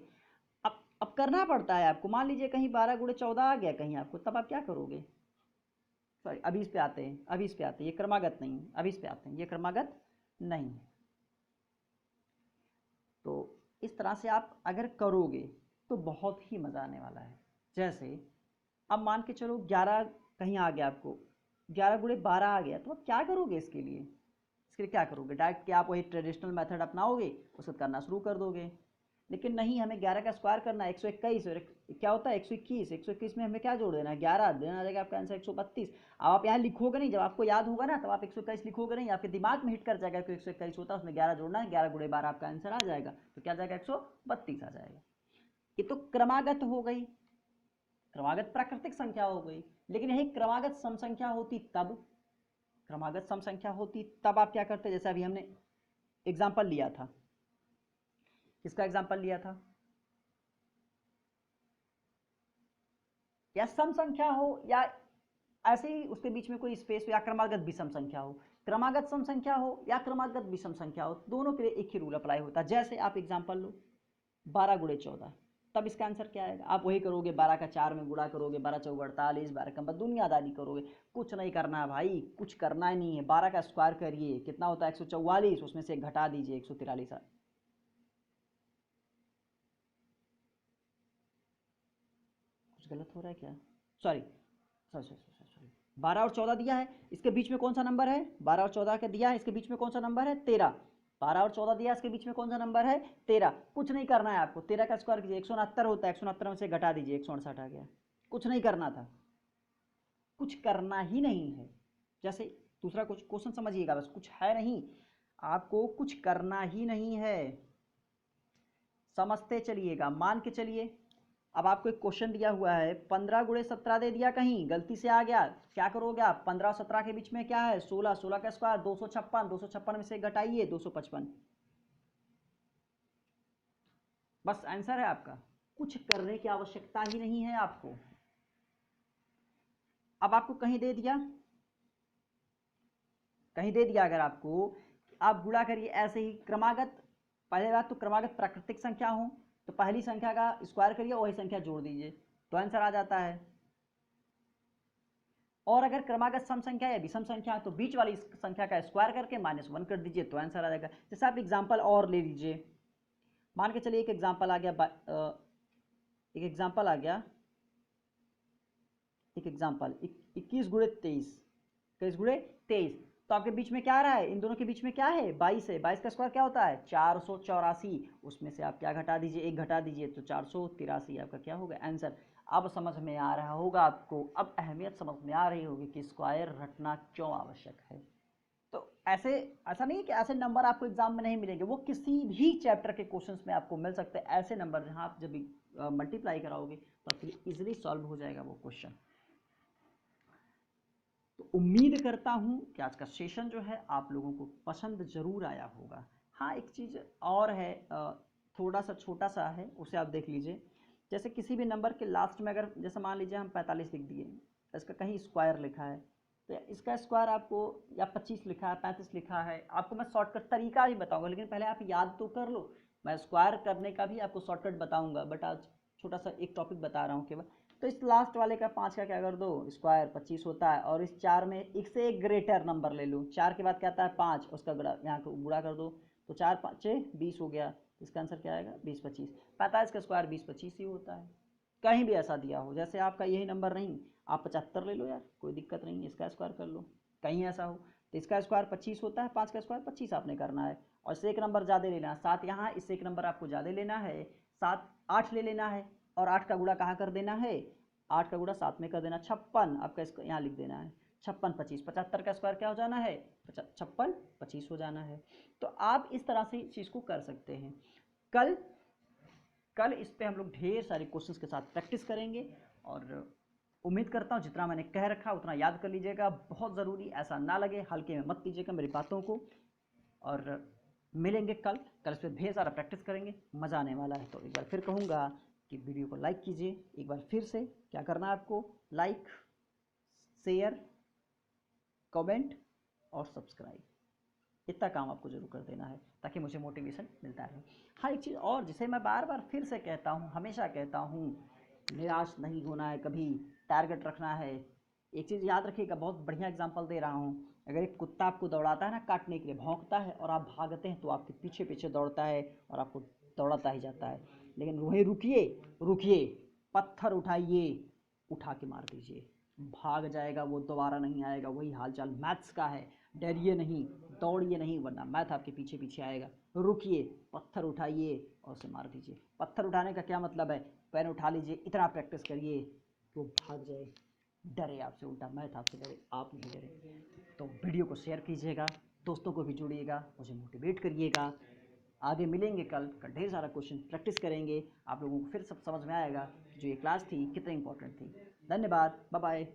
अब करना पड़ता है आपको, मान लीजिए कहीं 12 गुणे 14 आ गया कहीं आपको, तब आप क्या करोगे, सॉरी अभी इस पे आते हैं, अभी इस पे आते हैं, ये क्रमागत नहीं है, अभी इस पे आते हैं, ये क्रमागत नहीं है। तो इस तरह से आप अगर करोगे तो बहुत ही मज़ा आने वाला है। जैसे अब मान के चलो 11 कहीं आ गया आपको, 11 गुणे 12 आ गया, तो आप क्या करोगे इसके लिए, इसके लिए क्या करोगे, डायरेक्ट क्या आप वही ट्रेडिशनल मेथड अपनाओगे, उसको करना शुरू कर दोगे। लेकिन नहीं, हमें 11 का स्क्वायर करना है, 121 और क्या होता है 121, 121 में हमें क्या जोड़ देना है 11, देना आ जाएगा आपका आंसर 132। अब आप यहाँ लिखोगे नहीं, जब आपको याद होगा ना तब आप 121 लिखोगे नहीं, आपके दिमाग में हिट कर जाएगा कि 121 होता है, उसमें 11 जोड़ना है, 11 गुणे 12 आपका आंसर आ जाएगा, तो क्या आ जाएगा 132 आ जाएगा। ये तो क्रमागत हो गई, क्रमागत प्राकृतिक संख्या हो गई। लेकिन यही क्रमागत सम संख्या होती तब, क्रमागत सम संख्या होती तब आप क्या करते, जैसे अभी हमने एग्जाम्पल लिया था, किसका एग्जाम्पल लिया था, या सम संख्या हो या ऐसे ही उसके बीच में कोई स्पेस हो, या क्रमागत विषम संख्या हो, क्रमागत सम संख्या हो या क्रमागत विषम संख्या हो, दोनों के लिए एक ही रूल अप्लाई होता है। जैसे आप एग्जाम्पल लो 12 गुणे 14, तब इसका आंसर क्या आएगा, आप वही करोगे 12 का 4 में गुणा करोगे, 12 चौक 48, 12 का दुनियादारी करोगे, कुछ नहीं करना है भाई, कुछ करना ही नहीं है। 12 का स्क्वायर करिए, कितना होता है 144, उसमें से घटा दीजिए 143। कुछ गलत हो रहा है क्या, सॉरी सॉरी सॉरी सॉरी, 12 और 14 दिया है, इसके बीच में कौन सा नंबर है, 12 और 14 का दिया है, इसके बीच में कौन सा नंबर है 13, 12 और 14 दिया, इसके बीच में कौन सा नंबर है 13। कुछ नहीं करना है आपको, 13 का स्क्वायर कीजिए 169 होता है, 169 में से घटा दीजिए 168 आ गया। कुछ नहीं करना था, कुछ करना ही नहीं है। जैसे दूसरा कुछ क्वेश्चन समझिएगा, बस कुछ है नहीं, आपको कुछ करना ही नहीं है, समझते चलिएगा। मान के चलिए अब आपको एक क्वेश्चन दिया हुआ है, 15 गुणे 17 दे दिया, कहीं गलती से आ गया, क्या करोगे आप, 15 और 17 के बीच में क्या है 16, 16 का स्क्वायर 256, 256 में से घटाइए 255, बस आंसर है आपका। कुछ करने की आवश्यकता ही नहीं है आपको। अब आपको कहीं दे दिया, कहीं दे दिया अगर आपको, आप गुणा करिए ऐसे ही क्रमागत, पहले बात तो क्रमागत प्राकृतिक संख्या हो तो पहली संख्या का स्क्वायर करिए, वही संख्या जोड़ दीजिए तो आंसर आ जाता है। और अगर क्रमागत सम संख्या या विषम संख्या तो बीच वाली संख्या का स्क्वायर करके -1 कर दीजिए तो आंसर आ जाएगा। जैसे आप एग्जाम्पल और ले लीजिए, मान के चलिए एक एग्जाम्पल आ गया, एक एग्जाम्पल आ गया, एक एग्जाम्पल 21 गुणे 23, 21 गुणे 23, तो आपके बीच में क्या आ रहा है, इन दोनों के बीच में क्या है 22 है, 22 का स्क्वायर क्या होता है 484, उसमें से आप क्या घटा दीजिए, एक घटा दीजिए तो 483 आपका क्या होगा आंसर। अब समझ में आ रहा होगा आपको, अब अहमियत समझ में आ रही होगी कि स्क्वायर रटना क्यों आवश्यक है। तो ऐसे, ऐसा नहीं है कि ऐसे नंबर आपको एग्जाम में नहीं मिलेंगे, वो किसी भी चैप्टर के क्वेश्चंस में आपको मिल सकते हैं, ऐसे नंबर जहां आप जब मल्टीप्लाई कराओगे तो आपके लिए इजीली सॉल्व हो जाएगा वो क्वेश्चन। तो उम्मीद करता हूं कि आज का सेशन जो है आप लोगों को पसंद जरूर आया होगा। हाँ एक चीज़ और है, थोड़ा सा छोटा सा है, उसे आप देख लीजिए। जैसे किसी भी नंबर के लास्ट में अगर जैसे मान लीजिए हम 45 लिख दिए, इसका कहीं स्क्वायर लिखा है तो इसका स्क्वायर आपको, या 25 लिखा है 35 लिखा है, आपको मैं शॉर्टकट तरीका ही बताऊंगा, लेकिन पहले आप याद तो कर लो। मैं स्क्वायर करने का भी आपको शॉर्टकट बताऊंगा, बट आज छोटा सा एक टॉपिक बता रहा हूँ केवल। तो इस लास्ट वाले का 5 का क्या कर दो स्क्वायर 25 होता है, और इस 4 में एक से एक ग्रेटर नंबर ले लूँ, 4 के बाद क्या आता है 5, उसका यहाँ को गुणा कर दो तो 4 5 20 हो गया, इसका आंसर क्या आएगा 20 25। 45 का स्क्वायर 20 25 ही होता है। कहीं भी ऐसा दिया हो, जैसे आपका यही नंबर नहीं, आप 75 ले लो यार, कोई दिक्कत नहीं है, इसका स्क्वायर कर लो। कहीं ऐसा हो तो इसका स्क्वायर 25 होता है, 5 का स्क्वायर 25 आपने करना है, और इससे एक नंबर ज़्यादा लेना है 7 यहाँ, इससे एक नंबर आपको ज़्यादा लेना है 7 8 ले लेना है, और 8 का गुणा कहाँ कर देना है, 8 का गुणा 7 में कर देना 56, आपका इसको यहाँ लिख देना है 56 25। 75 का स्क्वायर क्या हो जाना है 56 25 हो जाना है। तो आप इस तरह से इस चीज़ को कर सकते हैं। कल इस पे हम लोग ढेर सारे क्वेश्चंस के साथ प्रैक्टिस करेंगे, और उम्मीद करता हूँ जितना मैंने कह रखा उतना याद कर लीजिएगा, बहुत ज़रूरी, ऐसा ना लगे हल्के में मत लीजिएगा मेरी बातों को। और मिलेंगे कल इस पर ढेर सारा प्रैक्टिस करेंगे, मज़ा आने वाला है। तो एक बार फिर कहूँगा कि वीडियो को लाइक कीजिए, एक बार फिर से क्या करना है आपको, लाइक शेयर कमेंट और सब्सक्राइब, इतना काम आपको जरूर कर देना है ताकि मुझे मोटिवेशन मिलता रहे। हाँ एक चीज़ और जिसे मैं बार बार फिर से कहता हूँ, हमेशा कहता हूँ, निराश नहीं होना है, कभी टारगेट रखना है। एक चीज़ याद रखिएगा, बहुत बढ़िया एग्जांपल दे रहा हूँ, अगर एक कुत्ता आपको दौड़ाता है ना, काटने के लिए भौंकता है और आप भागते हैं तो आपके पीछे पीछे दौड़ता है और आपको दौड़ाता ही जाता है, लेकिन वहीं रुकिए रुकिए, पत्थर उठाइए, उठा के मार दीजिए, भाग जाएगा वो, दोबारा नहीं आएगा। वही हालचाल मैथ्स का है, डरिए नहीं, दौड़िए नहीं, वरना मैथ आपके पीछे पीछे आएगा। रुकिए, पत्थर उठाइए और उसे मार दीजिए। पत्थर उठाने का क्या मतलब है, पेन उठा लीजिए, इतना प्रैक्टिस करिए कि वो भाग जाए, डरे आपसे, उल्टा मैथ आपसे डरे, आप नहीं डरे। तो वीडियो को शेयर कीजिएगा, दोस्तों को भी जोड़िएगा, मुझे मोटिवेट करिएगा। आगे मिलेंगे कल ढेर सारा क्वेश्चन प्रैक्टिस करेंगे, आप लोगों को फिर सब समझ में आएगा कि जो ये क्लास थी कितनी इंपॉर्टेंट थी। धन्यवाद, बाय बाय।